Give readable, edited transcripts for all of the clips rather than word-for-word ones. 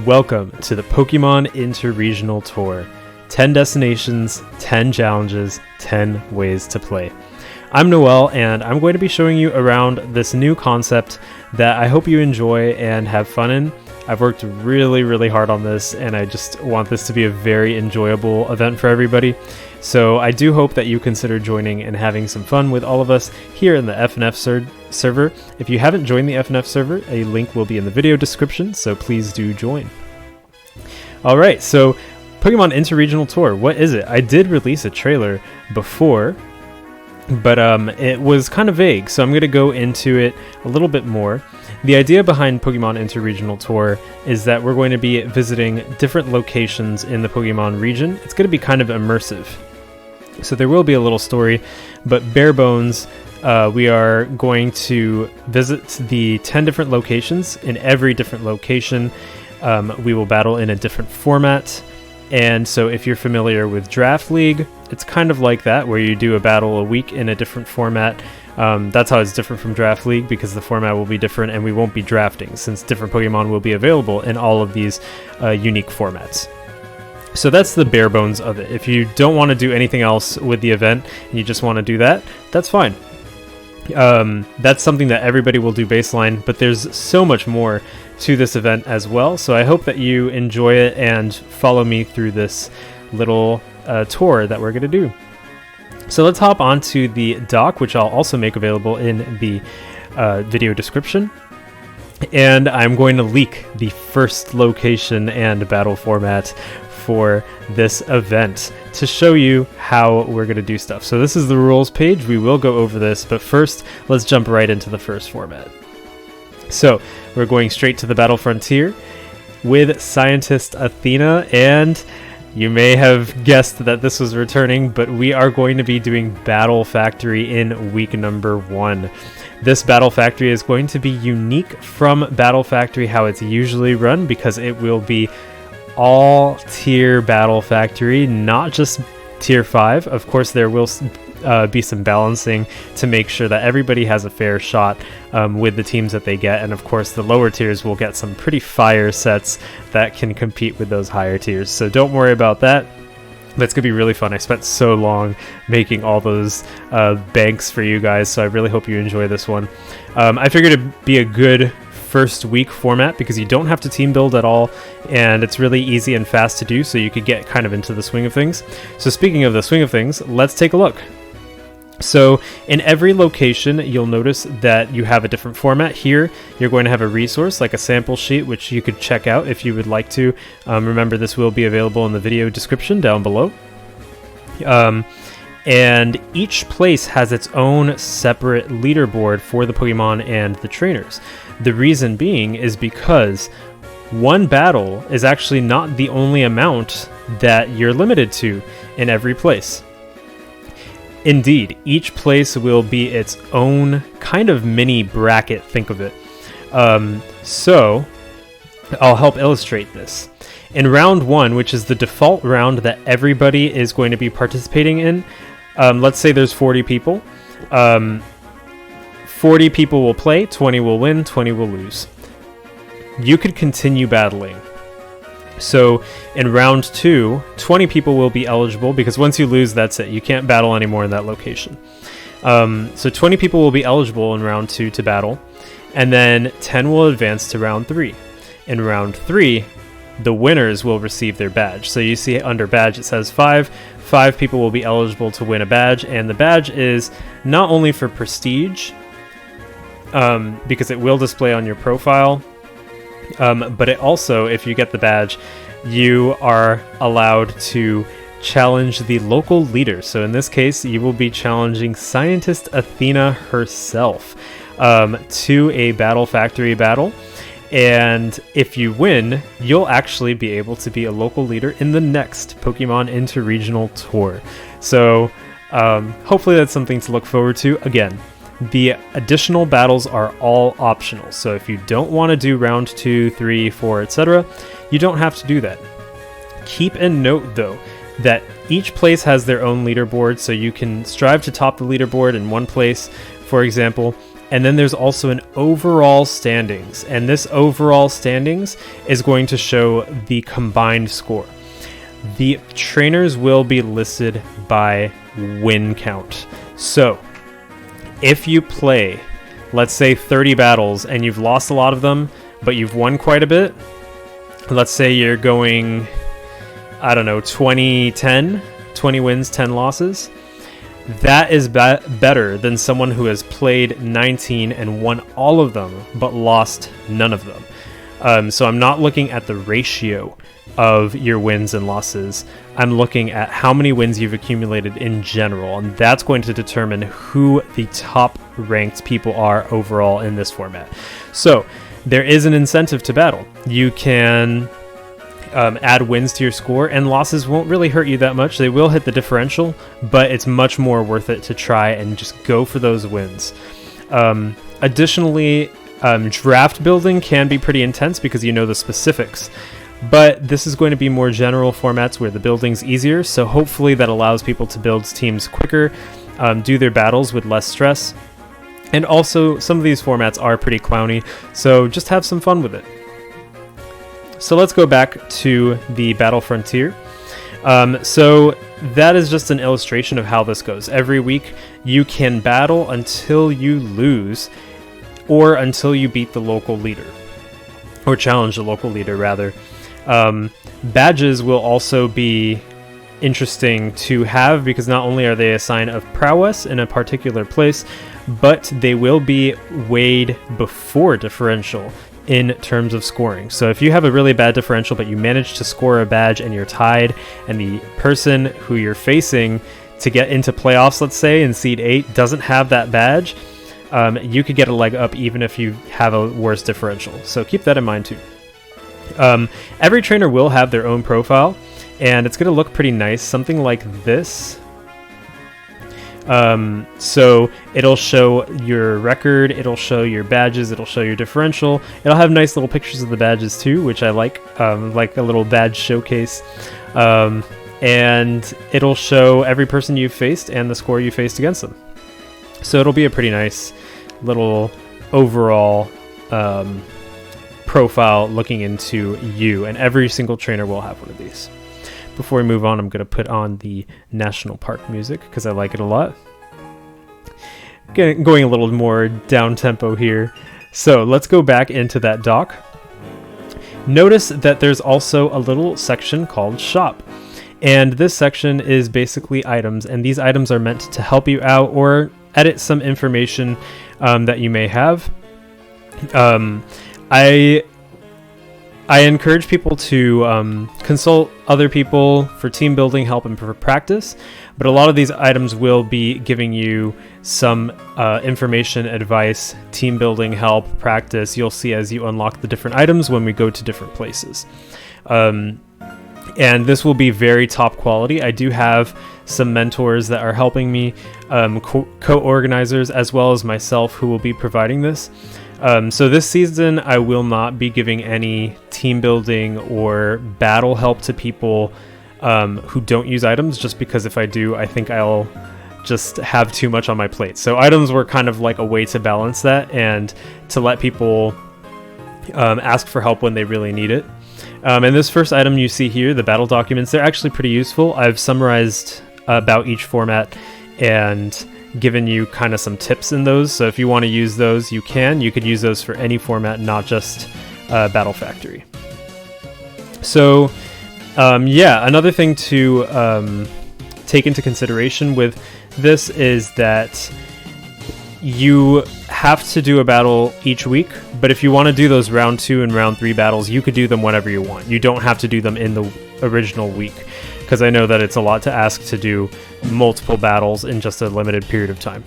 Welcome to the Pokemon Interregional Tour. 10 destinations, 10 challenges, 10 ways to play. I'm Noel, and I'm going to be showing you around this new concept that I hope you enjoy and have fun in. I've worked really hard on this, and I just want this to be a very enjoyable event for everybody. So I do hope that you consider joining and having some fun with all of us here in the FnF server. If you haven't joined the FnF server, a link will be in the video description, so please do join. Alright, so Pokemon Interregional Tour, what is it? I did release a trailer before, but it was kind of vague, so I'm going to go into it a little bit more. The idea behind Pokemon Interregional Tour is that we're going to be visiting different locations in the Pokemon region. It's going to be kind of immersive. So there will be a little story, but bare bones, we are going to visit the 10 different locations. In every different location, we will battle in a different format. And so if you're familiar with Draft League, it's kind of like that, where you do a battle a week in a different format. That's how it's different from Draft League, because the format will be different and we won't be drafting, since different Pokemon will be available in all of these unique formats. So that's the bare bones of it. If you don't want to do anything else with the event and you just want to do that, that's fine. That's something that everybody will do baseline, but there's so much more to this event as well. So I hope that you enjoy it and follow me through this little tour that we're going to do. So let's hop onto the doc, which I'll also make available in the video description. And I'm going to leak the first location and battle format for this event to show you how we're going to do stuff. So this is the rules page. We will go over this, but first let's jump right into the first format. So we're going straight to the Battle Frontier with Scientist Athena, and you may have guessed that this was returning, but we are going to be doing Battle Factory in week number 1. This Battle Factory is going to be unique from Battle Factory how it's usually run, because it will be all tier Battle Factory, not just tier 5. Of course, there will be some balancing to make sure that everybody has a fair shot with the teams that they get, and of course the lower tiers will get some pretty fire sets that can compete with those higher tiers, so don't worry about that. That's gonna be really fun. I spent so long making all those banks for you guys, so I really hope you enjoy this one. I figured it'd be a good first week format because you don't have to team build at all, and it's really easy and fast to do, so you could get kind of into the swing of things. So speaking of the swing of things, let's take a look. So in every location, you'll notice that you have a different format. Here, you're going to have a resource like a sample sheet, which you could check out if you would like to. Remember, this will be available in the video description down below. And each place has its own separate leaderboard for the Pokemon and the trainers. The reason being is because one battle is actually not the only amount that you're limited to in every place. Indeed, each place will be its own kind of mini bracket, think of it. So I'll help illustrate this. In round 1, which is the default round that everybody is going to be participating in, let's say there's 40 people. 40 people will play, 20 will win, 20 will lose. You could continue battling. So in round 2, 20 people will be eligible, because once you lose, that's it. You can't battle anymore in that location. So 20 people will be eligible in round 2 to battle, and then 10 will advance to round 3. In round 3, the winners will receive their badge. So you see under badge it says 5. 5 people will be eligible to win a badge, and the badge is not only for prestige, because it will display on your profile, but it also, if you get the badge, you are allowed to challenge the local leader. So in this case, you will be challenging Scientist Athena herself to a Battle Factory battle. And if you win, you'll actually be able to be a local leader in the next Pokemon Interregional Tour. So hopefully that's something to look forward to. Again, the additional battles are all optional, so if you don't want to do round 2, 3, 4, etc., you don't have to do that. Keep in note, though, that each place has their own leaderboard, so you can strive to top the leaderboard in one place, for example, And then there's also an overall standings, and this overall standings is going to show the combined score. The trainers will be listed by win count. So if you play, let's say 30 battles and you've lost a lot of them, but you've won quite a bit, let's say you're going, I don't know, 20-10, 20 wins, 10 losses, that is better than someone who has played 19 and won all of them, but lost none of them. So I'm not looking at the ratio of your wins and losses. I'm looking at how many wins you've accumulated in general, and that's going to determine who the top ranked people are overall in this format. So there is an incentive to battle. You can add wins to your score, and losses won't really hurt you that much. They will hit the differential, but it's much more worth it to try and just go for those wins. Additionally, draft building can be pretty intense because you know the specifics, but this is going to be more general formats where the building's easier, so hopefully that allows people to build teams quicker, do their battles with less stress, and also some of these formats are pretty clowny, so just have some fun with it. So let's go back to the Battle Frontier. So that is just an illustration of how this goes. Every week you can battle until you lose, or until you beat the local leader, or challenge the local leader rather. Badges will also be interesting to have because not only are they a sign of prowess in a particular place, but they will be weighed before differential in terms of scoring. So if you have a really bad differential but you manage to score a badge and you're tied, and the person who you're facing to get into playoffs, let's say in seed 8, doesn't have that badge, you could get a leg up even if you have a worse differential. So keep that in mind too. Every trainer will have their own profile, and it's going to look pretty nice, something like this. So it'll show your record, it'll show your badges, it'll show your differential. It'll have nice little pictures of the badges too, which I like a little badge showcase. And it'll show every person you've faced and the score you faced against them. So it'll be a pretty nice little overall profile looking into you, and every single trainer will have one of these. Before we move on, I'm going to put on the National Park music because I like it a lot. Going a little more down tempo here. So let's go back into that dock. Notice that there's also a little section called Shop. And this section is basically items, and these items are meant to help you out or edit some information that you may have. I encourage people to consult other people for team building help and for practice, but a lot of these items will be giving you some information, advice, team building help, practice. You'll see as you unlock the different items when we go to different places. And this will be very top quality. I do have some mentors that are helping me, co-organizers, as well as myself, who will be providing this. So this season, I will not be giving any team building or battle help to people who don't use items, just because if I do, I think I'll just have too much on my plate. So items were kind of like a way to balance that and to let people ask for help when they really need it. And this first item you see here, the battle documents, they're actually pretty useful. I've summarized about each format and given you kind of some tips in those, so if you want to use those, you could use those for any format, not just Battle Factory. So another thing to take into consideration with this is that you have to do a battle each week, but if you want to do those round 2 and round 3 battles, you could do them whenever you want. You don't have to do them in the original week, because I know that it's a lot to ask to do multiple battles in just a limited period of time.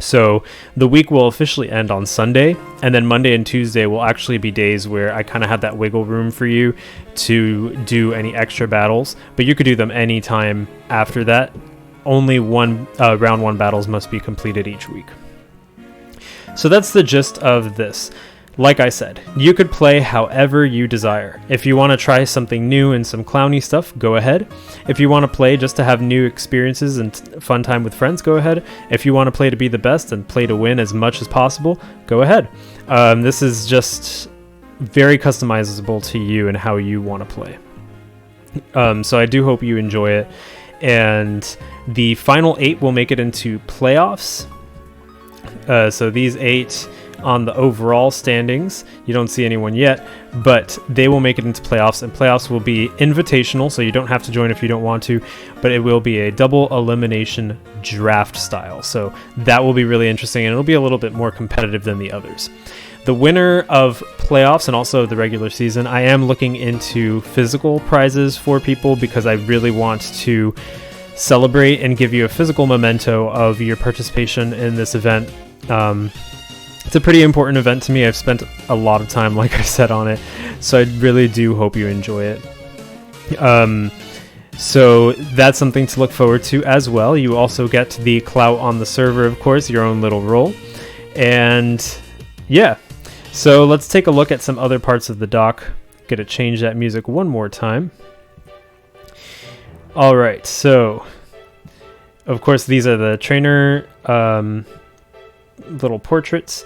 So the week will officially end on Sunday, and then Monday and Tuesday will actually be days where I kind of have that wiggle room for you to do any extra battles, but you could do them anytime after that. Only round 1 battles must be completed each week. So that's the gist of this. like I said, you could play however you desire. If you want to try something new and some clowny stuff, go ahead. If you want to play just to have new experiences and fun time with friends, go ahead. If you want to play to be the best and play to win as much as possible, go ahead. This is just very customizable to you and how you want to play. So I do hope you enjoy it. And the final 8 will make it into playoffs. So these 8 on the overall standings, you don't see anyone yet, but they will make it into playoffs, and playoffs will be invitational, so you don't have to join if you don't want to, but it will be a double elimination draft style. So that will be really interesting, and it'll be a little bit more competitive than the others. The winner of playoffs and also the regular season, I am looking into physical prizes for people because I really want to celebrate and give you a physical memento of your participation in this event. It's a pretty important event to me. I've spent a lot of time, like I said, on it, so I really do hope you enjoy it. So that's something to look forward to as well. You also get the clout on the server, of course, your own little role. And yeah, so let's take a look at some other parts of the doc. Gonna change that music one more time. All right, so of course these are the trainer little portraits.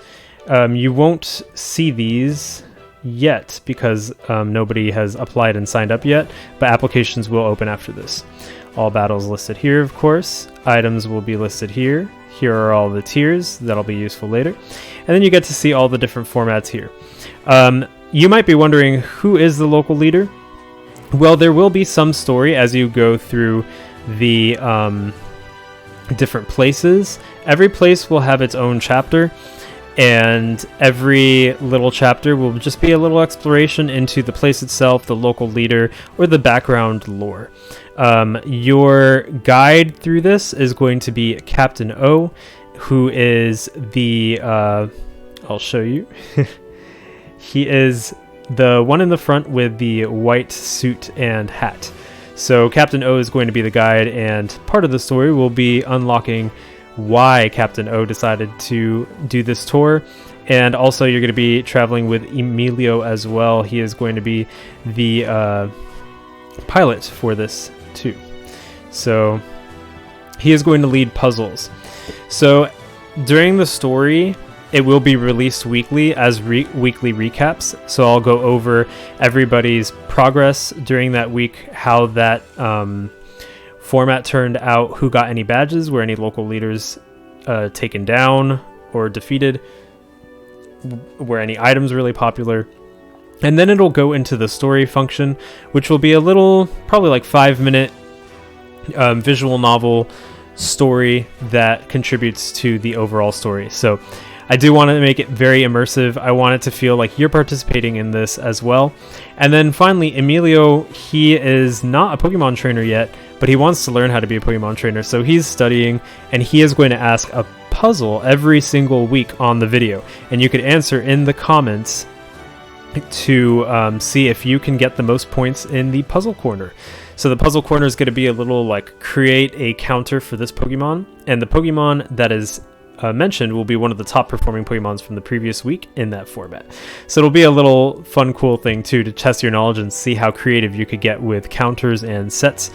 You won't see these yet because nobody has applied and signed up yet, but applications will open after this. All battles listed here, of course. Items will be listed here. Here are all the tiers. That'll be useful later. And then you get to see all the different formats here. You might be wondering, who is the local leader? Well, there will be some story as you go through the different places. Every place will have its own chapter, and every little chapter will just be a little exploration into the place itself, the local leader, or the background lore. Your guide through this is going to be Captain O, who is the I'll show you. He is the one in the front with the white suit and hat. So Captain O is going to be the guide, and part of the story will be unlocking why Captain O decided to do this tour. And also you're going to be traveling with Emilio as well. He is going to be the pilot for this too. So he is going to lead puzzles. So during the story, it will be released weekly as weekly recaps. So I'll go over everybody's progress during that week, how that format turned out, who got any badges, were any local leaders taken down or defeated, were any items really popular. And then it'll go into the story function, which will be a little, probably like 5-minute visual novel story that contributes to the overall story. So I do want to make it very immersive. I want it to feel like you're participating in this as well. And then finally, Emilio, he is not a Pokemon trainer yet, but he wants to learn how to be a Pokemon trainer. So he's studying, and he is going to ask a puzzle every single week on the video. And you could answer in the comments to see if you can get the most points in the puzzle corner. So the puzzle corner is going to be a little like create a counter for this Pokemon, and the Pokemon that is mentioned will be one of the top performing Pokemons from the previous week in that format. So it'll be a little fun, cool thing too to test your knowledge and see how creative you could get with counters and sets,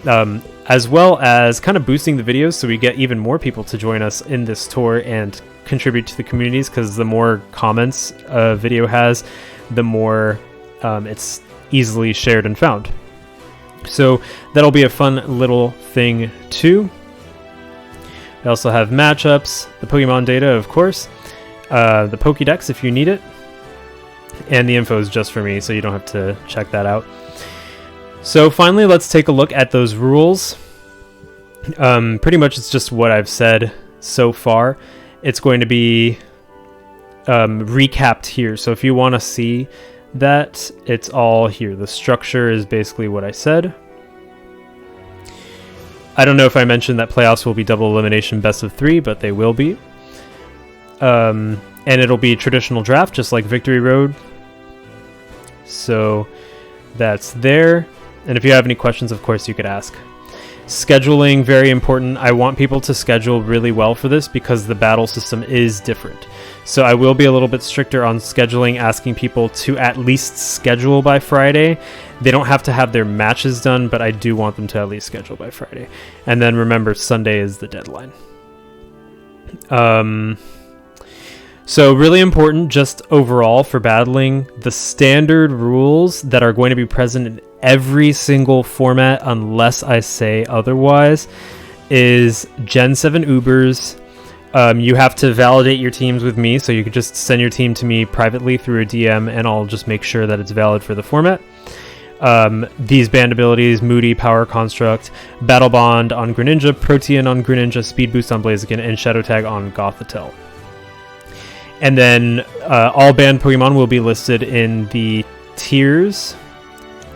as well as kind of boosting the videos so we get even more people to join us in this tour and contribute to the communities, because the more comments a video has, the more it's easily shared and found. So that'll be a fun little thing too. We also have matchups, the Pokemon data, of course, the Pokédex if you need it, and the info is just for me, so you don't have to check that out. So finally, let's take a look at those rules. Pretty much it's just what I've said so far. It's going to be recapped here, so if you want to see that, it's all here. The structure is basically what I said. I don't know if I mentioned that playoffs will be double elimination best of 3, but they will be. And it'll be traditional draft, just like Victory Road. So that's there. And if you have any questions, of course, you could ask. Scheduling, very important. I want people to schedule really well for this because the battle system is different. So I will be a little bit stricter on scheduling, asking people to at least schedule by Friday. They don't have to have their matches done, but I do want them to at least schedule by Friday. And then remember, Sunday is the deadline. So really important, just overall for battling, the standard rules that are going to be present in every single format, unless I say otherwise, is Gen 7 Ubers. You have to validate your teams with me, so you could just send your team to me privately through a DM, and I'll just make sure that it's valid for the format. These band abilities: Moody, Power Construct, Battle Bond on Greninja, Protean on Greninja, Speed Boost on Blaziken, and Shadow Tag on Gothitelle. And then all banned Pokemon will be listed in the tiers.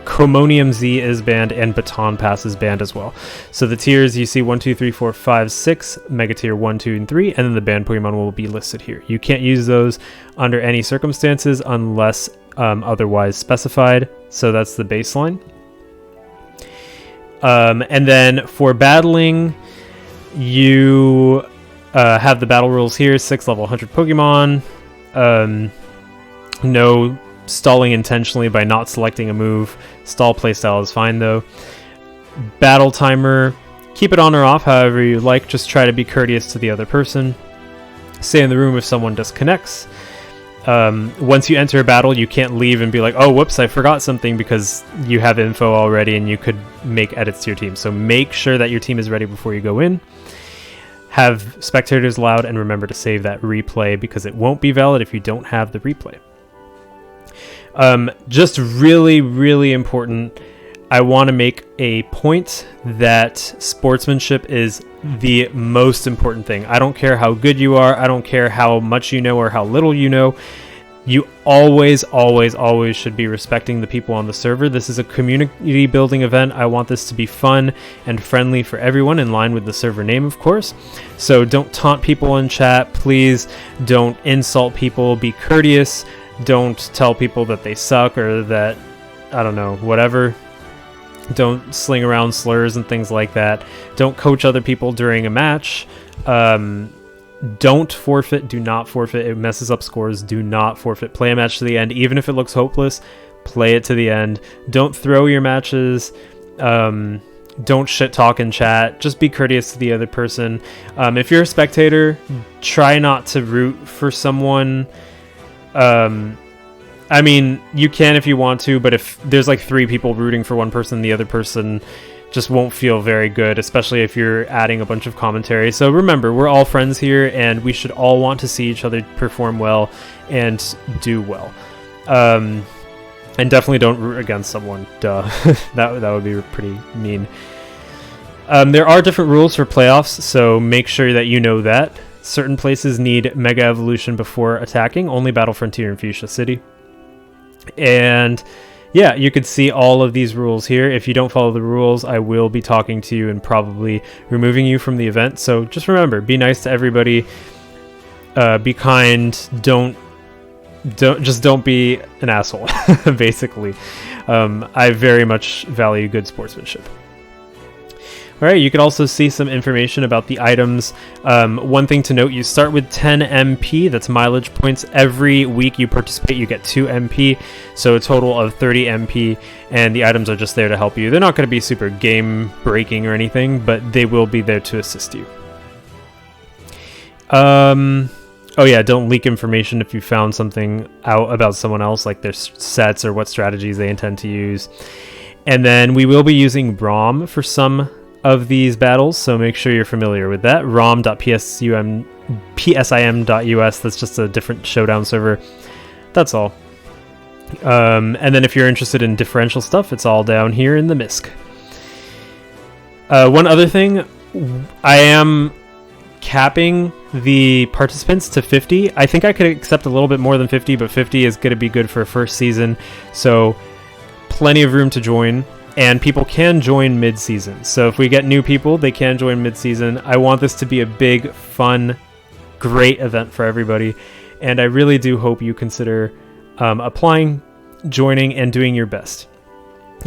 Chromonium Z is banned, and Baton Pass is banned as well. So the tiers, you see 1, 2, 3, 4, 5, 6, Mega Tier 1, 2, and 3, and then the banned Pokemon will be listed here. You can't use those under any circumstances unless otherwise specified. So that's the baseline. And then for battling, you have the battle rules here: 6 level 100 Pokemon. No stalling intentionally by not selecting a move. Stall playstyle is fine though. Battle timer, keep it on or off however you like. Just try to be courteous to the other person. Stay in the room if someone disconnects. Once you enter a battle, you can't leave and be like, oh, whoops, I forgot something, because you have info already and you could make edits to your team. So make sure that your team is ready before you go in. Have spectators allowed, and remember to save that replay because it won't be valid if you don't have the replay. Just really, really important. I want to make a point that sportsmanship is the most important thing. I don't care how good you are. I don't care how much you know or how little you know. You always, always, always should be respecting the people on the server. This is a community building event. I want this to be fun and friendly for everyone, in line with the server name, of course. So don't taunt people in chat. Please don't insult people. Be courteous. Don't tell people that they suck or that, I don't know, whatever. Don't sling around slurs and things like that. Don't coach other people during a match. Don't forfeit. Do not forfeit. It messes up scores. Do not forfeit. Play a match to the end. Even if it looks hopeless, play it to the end. Don't throw your matches. Don't shit talk in chat. Just be courteous to the other person. If you're a spectator, try not to root for someone. I mean, you can if you want to, but if there's like 3 people rooting for one person, the other person just won't feel very good, especially if you're adding a bunch of commentary. So remember, we're all friends here, and we should all want to see each other perform well and do well. And definitely don't root against someone. Duh. that would be pretty mean. There are different rules for playoffs, so make sure that you know that. Certain places need Mega Evolution before attacking, only Battle Frontier and Fuchsia City. And yeah, you could see all of these rules here. If you don't follow the rules, I will be talking to you and probably removing you from the event. So just remember, be nice to everybody. Be kind. Don't be an asshole, basically. I very much value good sportsmanship. All right, you can also see some information about the items. One thing to note, you start with 10 MP, that's mileage points. Every week you participate, you get 2 MP, so a total of 30 MP, and the items are just there to help you. They're not going to be super game-breaking or anything, but they will be there to assist you. Oh yeah, don't leak information if you found something out about someone else, like their sets or what strategies they intend to use. And then we will be using ROM for some of these battles, so make sure you're familiar with that. rom.psim.us, that's just a different showdown server. That's all. And then if you're interested in differential stuff, it's all down here in the MISC. One other thing, I am capping the participants to 50. I think I could accept a little bit more than 50, but 50 is going to be good for a first season, so plenty of room to join. And people can join mid-season. So if we get new people, they can join mid-season. I want this to be a big, fun, great event for everybody. And I really do hope you consider applying, joining, and doing your best.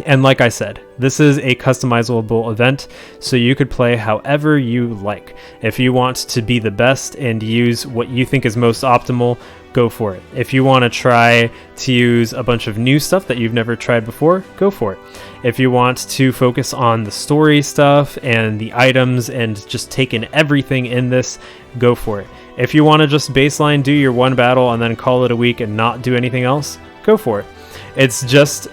And like I said, this is a customizable event, so you could play however you like. If you want to be the best and use what you think is most optimal, go for it. If you want to try to use a bunch of new stuff that you've never tried before, go for it. If you want to focus on the story stuff and the items and just take in everything in this, go for it. If you want to just baseline do your one battle and then call it a week and not do anything else, go for it. It's just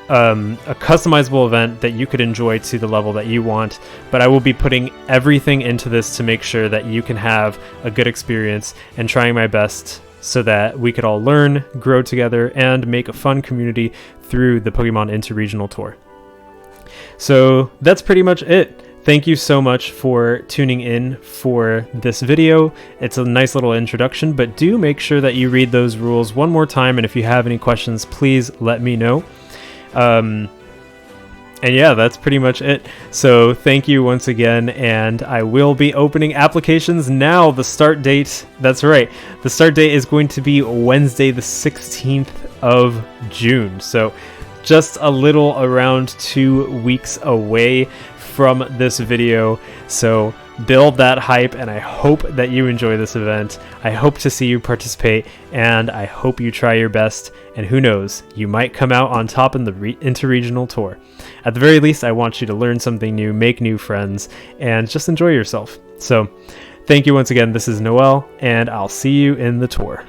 a customizable event that you could enjoy to the level that you want, but I will be putting everything into this to make sure that you can have a good experience and trying my best so that we could all learn, grow together, and make a fun community through the Pokemon Interregional Tour. So that's pretty much it. Thank you so much for tuning in for this video. It's a nice little introduction, but do make sure that you read those rules one more time, and if you have any questions, please let me know. And yeah, that's pretty much it. So thank you once again, and I will be opening applications now. The start date, that's right, the start date is going to be Wednesday the 16th of June. So just a little around 2 weeks away from this video. So build that hype, and I hope that you enjoy this event. I hope to see you participate, and I hope you try your best, and who knows, you might come out on top in the Interregional Tour. At the very least, I want you to learn something new, make new friends, and just enjoy yourself. So thank you once again. This is Noel, and I'll see you in the tour.